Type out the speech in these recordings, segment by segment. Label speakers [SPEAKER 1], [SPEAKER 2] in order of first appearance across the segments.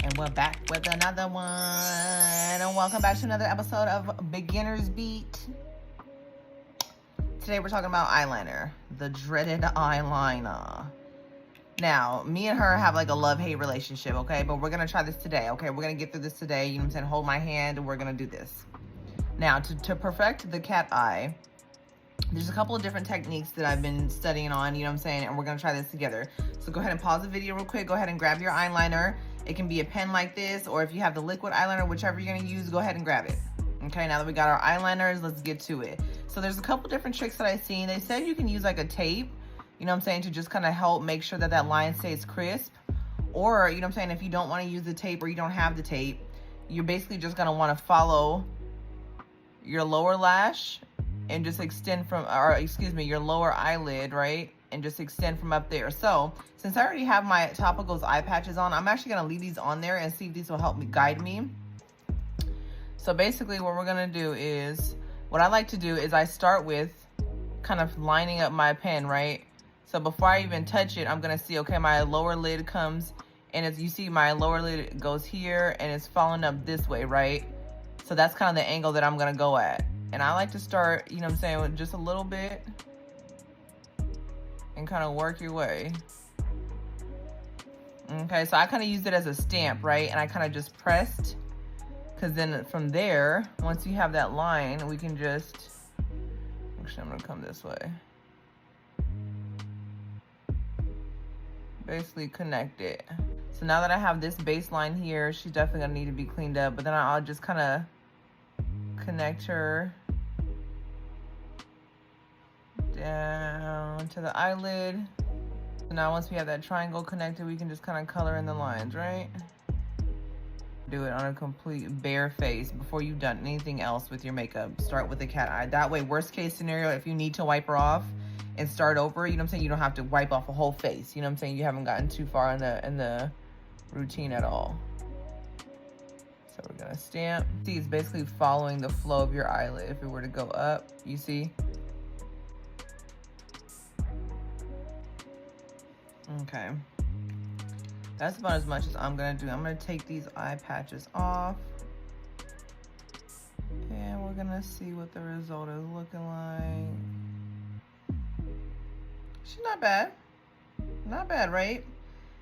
[SPEAKER 1] And we're back with another one. And welcome back to another episode of Beginner's Beat. Today we're talking about eyeliner, the dreaded eyeliner. Now, me and her have like a love-hate relationship, okay? But we're gonna try this today, okay? We're gonna get through this today. You know what I'm saying? Hold my hand and we're gonna do this. Now, to perfect the cat eye, there's a couple of different techniques that I've been studying on, you know what I'm saying? And we're gonna try this together. So go ahead and pause the video real quick. Go ahead and grab your eyeliner. It can be a pen like this, or if you have the liquid eyeliner, whichever you're gonna use, go ahead and grab it. Okay, now that we got our eyeliners, let's get to it. So there's a couple different tricks that I've seen. They said you can use like a tape, you know what I'm saying, to just kind of help make sure that that line stays crisp. Or, you know what I'm saying, if you don't wanna use the tape or you don't have the tape, you're basically just gonna wanna follow your lower lash and just extend from, or excuse me, your lower eyelid, right? And just extend from up there. So since I already have my Topicals eye patches on, I'm actually gonna leave these on there and see if these will help me guide me. So basically what we're gonna do is, what I like to do is I start with kind of lining up my pen, right? So before I even touch it, I'm gonna see, okay, my lower lid comes, and as you see, my lower lid goes here and it's falling up this way, right? So that's kind of the angle that I'm gonna go at. And I like to start, you know what I'm saying, with just a little bit and kind of work your way. Okay, so I kind of used it as a stamp, right? And I kind of just pressed, because then from there, once you have that line, we can just, actually I'm gonna come this way. Basically connect it. So now that I have this baseline here, she's definitely gonna need to be cleaned up, but then I'll just kind of connect her down to the eyelid. So now once we have that triangle connected, we can just kind of color in the lines, right? Do it on a complete bare face before you've done anything else with your makeup. Start with the cat eye. That way, worst case scenario, if you need to wipe her off and start over, you know what I'm saying, you don't have to wipe off a whole face. You know what I'm saying? You haven't gotten too far in the routine at all. So we're gonna stamp. See, it's basically following the flow of your eyelid. If it were to go up, you see? Okay. That's about as much as I'm gonna do. I'm gonna take these eye patches off. And we're gonna see what the result is looking like. She's not bad. Not bad, right?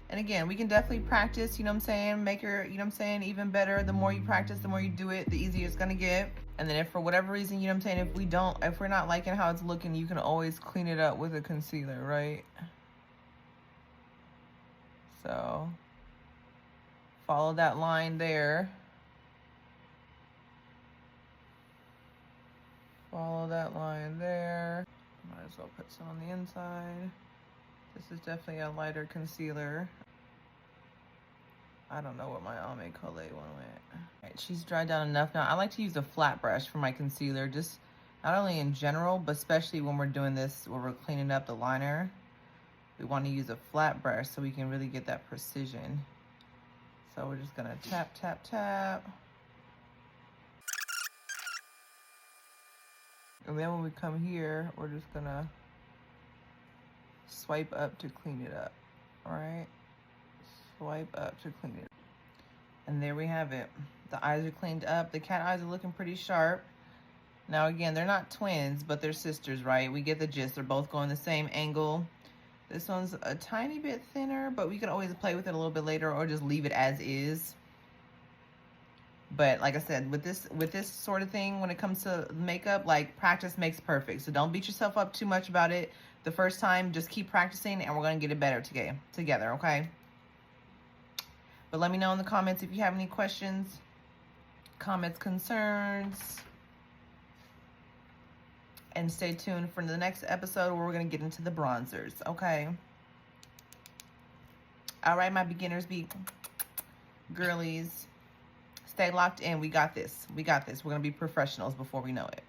[SPEAKER 1] And again, we can definitely practice, you know what I'm saying? Make her, you know what I'm saying, even better. The more you practice, the more you do it, the easier it's gonna get. And then if for whatever reason, you know what I'm saying, if we're not liking how it's looking, you can always clean it up with a concealer, right? So follow that line there. Follow that line there. Might as well put some on the inside. This is definitely a lighter concealer. I don't know what my Ame Color one went. Alright, she's dried down enough now. I like to use a flat brush for my concealer, just not only in general, but especially when we're doing this, where we're cleaning up the liner. We want to use a flat brush so we can really get that precision. So we're just gonna tap, tap, tap. And then when we come here, we're just gonna swipe up to clean it up, all right? Swipe up to clean it up. And there we have it. The eyes are cleaned up. The cat eyes are looking pretty sharp. Now again, they're not twins, but they're sisters, right? We get the gist. They're both going the same angle. This one's a tiny bit thinner, but we can always play with it a little bit later or just leave it as is. But like I said, with this sort of thing, when it comes to makeup, like, practice makes perfect. So don't beat yourself up too much about it the first time. Just keep practicing and we're gonna get it better together, okay? But let me know in the comments if you have any questions, comments, concerns. And stay tuned for the next episode where we're gonna get into the bronzers, okay? All right, my Beginners Beat girlies, stay locked in. We got this. We got this. We're gonna be professionals before we know it.